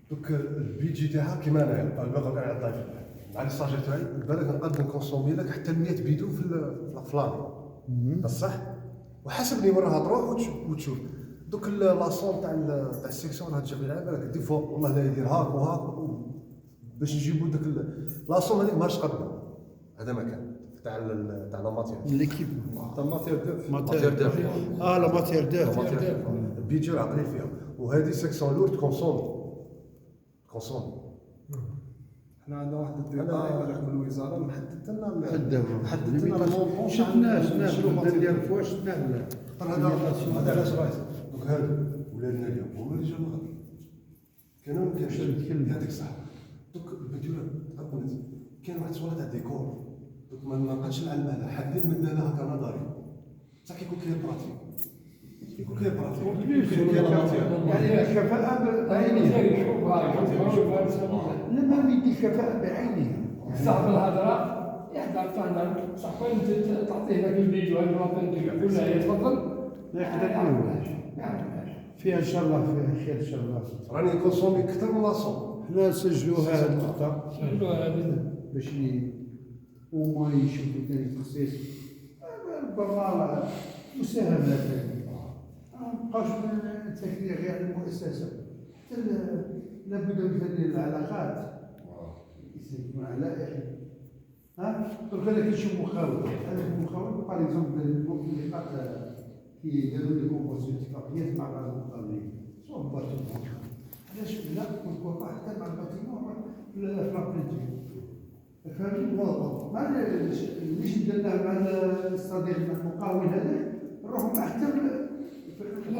دوك البيجي تاعها كيما انايا الباغ تاع الضيف مع لي ساجي تاعي بالك نقدر نكونسومي لك حتى 100 بيدو في الفلان بصح وحسب نيمو راها تروح وتشوف دوك لاصون تاع السيكسيون راها تجي غير بالك دي فوا والله لا يدير هاك وهاك باش نجيبو داك لاصون هذيك ماهاش قدنا هذا ما كان تاع لا ماتير ليكيب تاع ماتير لا ماتير دو بيجي راه قليل فيها وهذه سيكسيون لورد كونسومي حنا عندنا واحد الديتا بالك من الوزاره محدد لنا المونطون شفنا ديال فواش شفنا هذا علاش رايس دوك هادو ولادنا اليوم هما اللي جابوا غادي كانوا نتكلم هذيك الصح دوك البنتوله تقبلت كاين واحد الصوره تاع ديكور دوك ما بقاتش العلمانه حابين من هنا هكا نظري صح كيكون كاين براتيك يعني الكفاءة بعينها لا ما يدي الكفاءة بعينها صاحب الهضره يحضر فهنا صاحبي انت تعطيه ذاك الفيديو هذا الوطن تقول له يتفضل لا يقدر يعملوهاش فيها ان شاء الله فيها خير ان شاء الله راني كونسومي اكثر من لاصون حنا نسجلوها هذه النقطة هذه باش وما يشوفوا ثاني تخصيص ربما مساهمات مابقاوش التكليف غير على المؤسسة حتى لابد من تنمية العلاقات مع لائحة درك انا كنشوف مخاول هذاك المخاول باغ اكزومبل الموافقات كي داروا لي كومبوزيون اتفاقيات مع بعض المقاولين سواء باتيمون علاش لا نكون حتى مع الباتيمون في لابريتي فهمتي واضح مع اللي درناه مع الصديق مع المقاول هذاك نروحوا مع حتى في